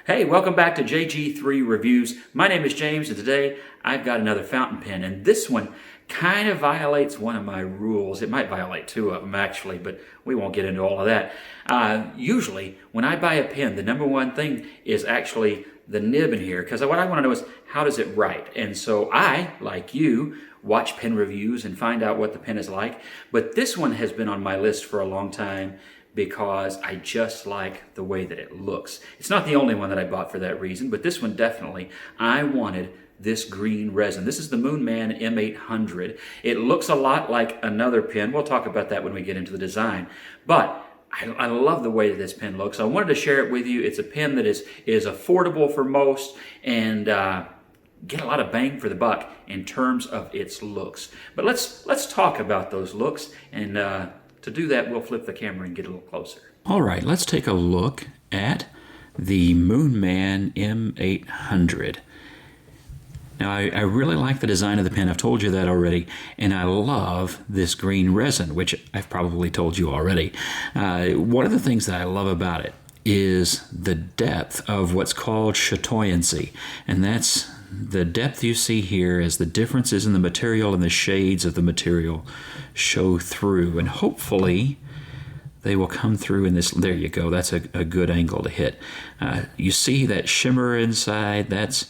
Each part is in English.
Hey, welcome back to JG3 Reviews. My name is James, and today I've got another fountain pen, and this one kind of violates one of my rules. It might violate two of them, actually, but we won't get into all of that. Usually, when I buy a pen, the number one thing is actually the nib in here, because what I want to know is, how does it write? And so I, like you, watch pen reviews and find out what the pen is like, but this one has been on my list for a long time, because I just like the way that it looks. It's not the only one that I bought for that reason, but this one definitely. I wanted this green resin. This is the Moonman M800. It looks a lot like another pen. We'll talk about that when we get into the design. But I love the way that this pen looks. I wanted to share it with you. It's a pen that is affordable for most and get a lot of bang for the buck in terms of its looks. But let's talk about those looks, and to do that, we'll flip the camera and get a little closer. All right, let's take a look at the Moonman M800. Now, I really like the design of the pen. I've told you that already. And I love this green resin, which I've probably told you already. One of the things that I love about it is the depth of what's called chatoyancy. And that's the depth you see here as the differences in the material and the shades of the material show through, and hopefully they will come through in this. There you go. That's a good angle to hit. You see that shimmer inside. That's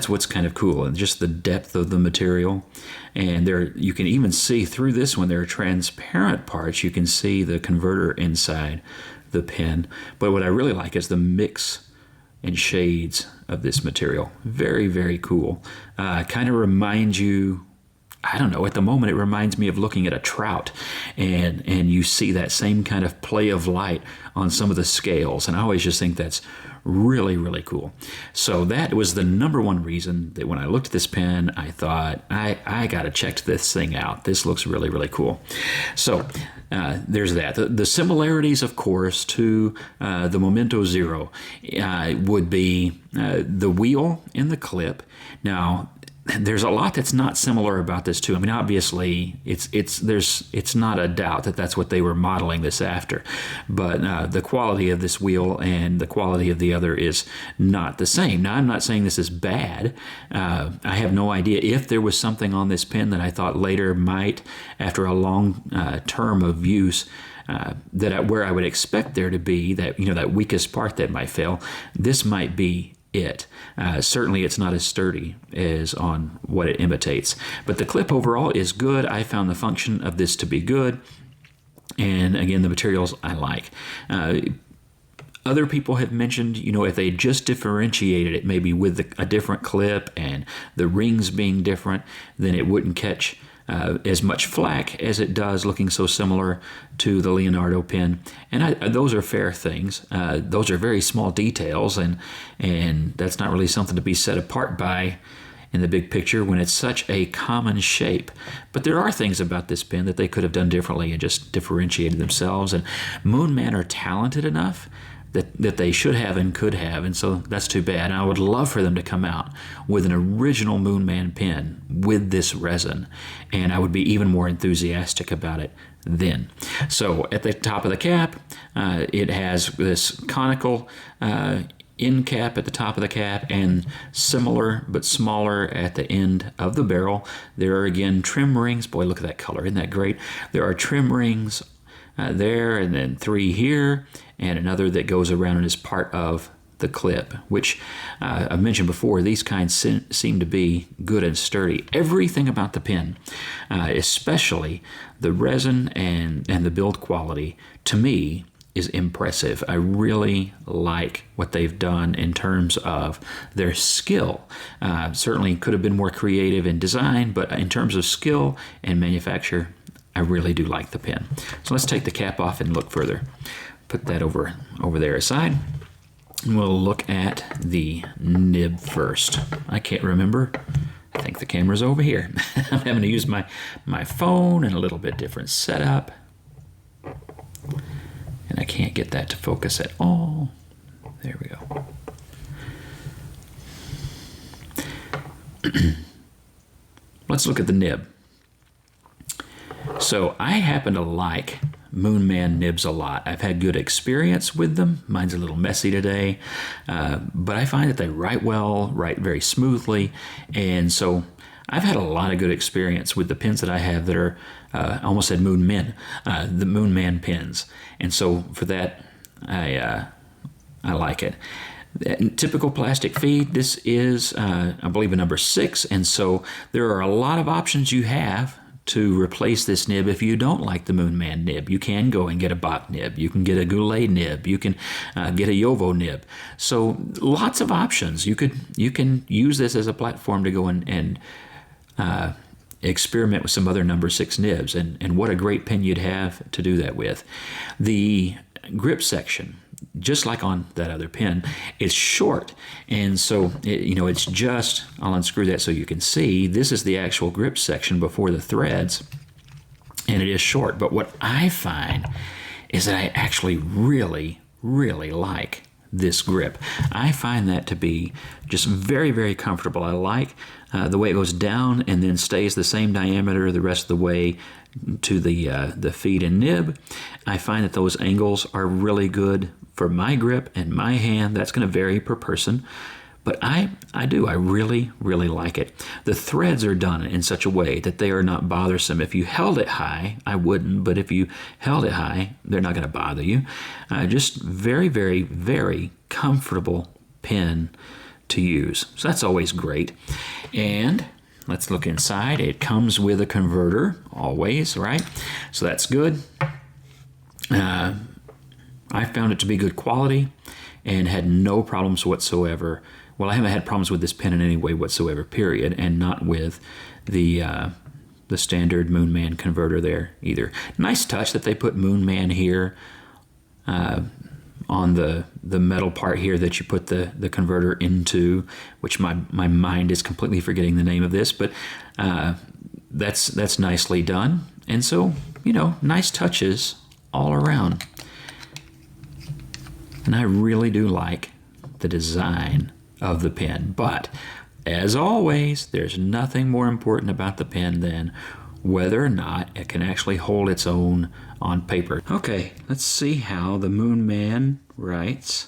what's kind of cool, and just the depth of the material. And there, you can even see through this one, there are transparent parts. You can see the converter inside the pen. But what I really like is the mix and shades of this material. Very, very cool. Kind of reminds you, I don't know, at the moment it reminds me of looking at a trout, and you see that same kind of play of light on some of the scales, and I always just think that's really, really cool. So that was the number one reason that when I looked at this pen, I thought, I gotta check this thing out. This looks really, really cool. So there's that. The similarities, of course, to the Momento Zero would be the wheel and the clip. Now, there's a lot that's not similar about this too. I mean, obviously, it's not a doubt that that's what they were modeling this after, but the quality of this wheel and the quality of the other is not the same. Now, I'm not saying this is bad. I have no idea if there was something on this pen that I thought later might, after a long term of use, where I would expect there to be that weakest part that might fail. This might be it. Certainly it's not as sturdy as on what it imitates, but the clip overall is good. I found the function of this to be good, and again, the materials I like. Other people have mentioned, if they just differentiated it maybe with a different clip and the rings being different, then it wouldn't catch as much flack as it does looking so similar to the Leonardo pen. And those are fair things. Those are very small details, and that's not really something to be set apart by in the big picture when it's such a common shape. But there are things about this pen that they could have done differently and just differentiated themselves. And Moonman are talented enough that they should have and could have, and so that's too bad. And I would love for them to come out with an original Moonman pen with this resin, and I would be even more enthusiastic about it then. So at the top of the cap, it has this conical end cap at the top of the cap, and similar but smaller at the end of the barrel. There are again trim rings. Boy, look at that color. Isn't that great? There are trim rings there, and then 3 here, and another that goes around and is part of the clip, which I've mentioned before. These kinds seem to be good and sturdy. Everything about the pen, especially the resin and the build quality, to me is impressive. I really like what they've done in terms of their skill. Certainly could have been more creative in design, but in terms of skill and manufacture, I really do like the pen. So let's take the cap off and look further. Put that over there aside. And we'll look at the nib first. I can't remember. I think the camera's over here. I'm having to use my phone in a little bit different setup. And I can't get that to focus at all. There we go. Let's look at the nib. So I happen to like Moonman nibs a lot. I've had good experience with them. Mine's a little messy today, but I find that they write well, write very smoothly, and so I've had a lot of good experience with the pens that I have that are, I almost said Moonmen, the Moonman pens, and so for that, I like it. Typical plastic feed, this is, I believe, a number 6, and so there are a lot of options you have to replace this nib if you don't like the Moonman nib. You can go and get a Bach nib. You can get a Goulet nib. You can get a Yovo nib. So lots of options. You can use this as a platform to go and experiment with some other number 6 nibs, and what a great pen you'd have to do that with. The grip section, just like on that other pen, is short, and so it's just, I'll unscrew that so you can see, this is the actual grip section before the threads, and it is short. But what I find is that I actually really, really like this grip. I find that to be just very, very comfortable. I like the way it goes down and then stays the same diameter the rest of the way to the feed and nib. I find that those angles are really good for my grip and my hand. That's going to vary per person, but I really, really like it. The threads are done in such a way that they are not bothersome. If you held it high, I wouldn't, but if you held it high, they're not going to bother you. Just very, very, very comfortable pen to use. So that's always great. And let's look inside. It comes with a converter, always, right? So that's good. I found it to be good quality and had no problems whatsoever. Well, I haven't had problems with this pen in any way whatsoever, period, and not with the standard Moonman converter there either. Nice touch that they put Moonman here on the metal part here that you put the converter into, which my mind is completely forgetting the name of this, but that's nicely done. And so, nice touches all around. And I really do like the design of the pen. But as always, there's nothing more important about the pen than whether or not it can actually hold its own on paper. Okay, let's see how the Moonman writes.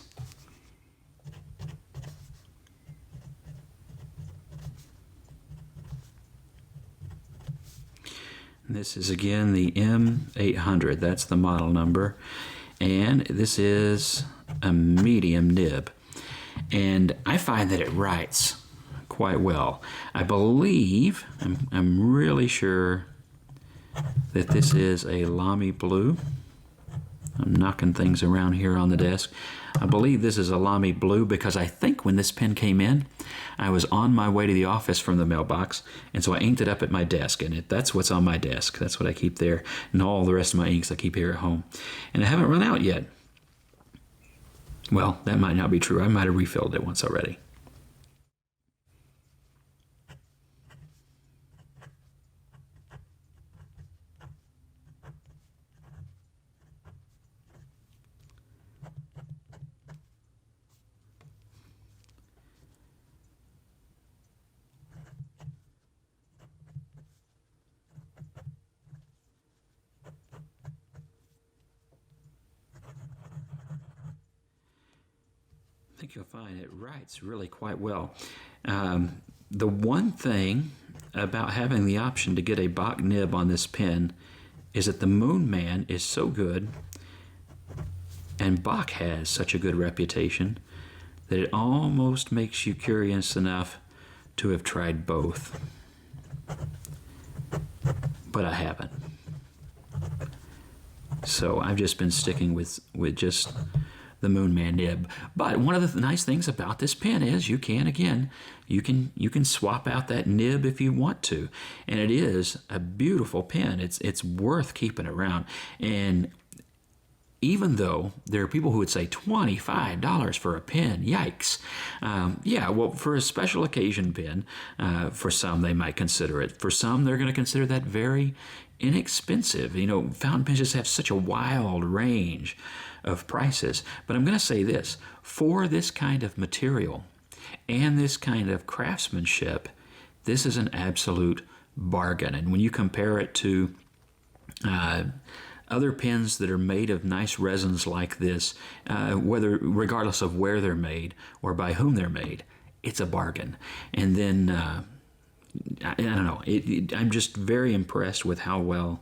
This is again the M800. That's the model number. And this is a medium nib. And I find that it writes quite well. I believe, I'm really sure that this is a Lamy blue. I'm knocking things around here on the desk. I believe this is a Lamy blue because I think when this pen came in, I was on my way to the office from the mailbox, and so I inked it up at my desk, and that's what's on my desk. That's what I keep there, and all the rest of my inks I keep here at home. And I haven't run out yet. Well, that might not be true. I might have refilled it once already. I think you'll find it writes really quite well. The one thing about having the option to get a Bach nib on this pen is that the Moonman is so good, and Bach has such a good reputation, that it almost makes you curious enough to have tried both. But I haven't. So I've just been sticking with just the Moonman nib. But one of the nice things about this pen is you can swap out that nib if you want to, and it is a beautiful pen. It's worth keeping around. And even though there are people who would say $25 for a pen, yikes. Yeah, well, for a special occasion pen, for some they might consider it. For some, they're going to consider that very inexpensive. Fountain pens just have such a wild range of prices. But I'm going to say this, for this kind of material and this kind of craftsmanship, this is an absolute bargain. And when you compare it to other pens that are made of nice resins like this, regardless of where they're made or by whom they're made, it's a bargain. And then I don't know, I'm just very impressed with how well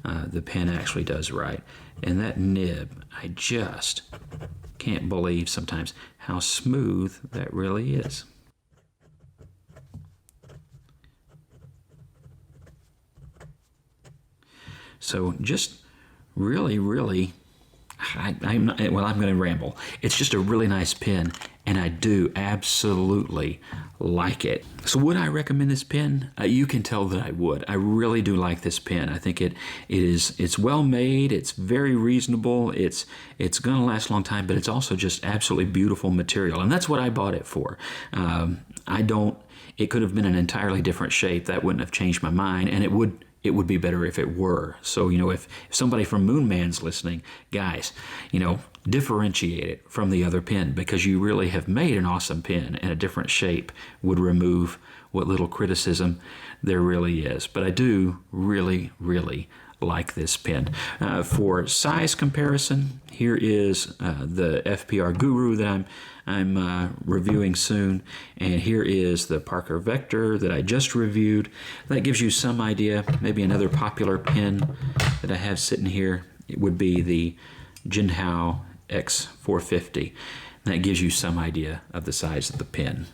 the pen actually does write. And that nib, I just can't believe sometimes how smooth that really is. So just really, I'm going to ramble. It's just a really nice pen, and I do absolutely like it. So would I recommend this pen? You can tell that I would. I really do like this pen. I think it's well made. It's very reasonable. It's going to last a long time, but it's also just absolutely beautiful material, and that's what I bought it for. It could have been an entirely different shape. That wouldn't have changed my mind, and it would be better if it were. So, if somebody from Moonman's listening, guys, differentiate it from the other pen, because you really have made an awesome pen, and a different shape would remove what little criticism there really is. But I do really like this pen. For size comparison, here is the FPR Guru that I'm reviewing soon, and here is the Parker Vector that I just reviewed. That gives you some idea. Maybe another popular pen that I have sitting here, it would be the Jinhao X450. That gives you some idea of the size of the pen.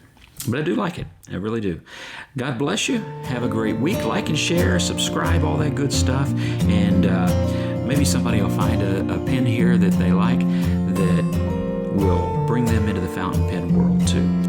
But I do like it. I really do. God bless you. Have a great week. Like and share, subscribe, all that good stuff. And maybe somebody will find a pen here that they like that will bring them into the fountain pen world too.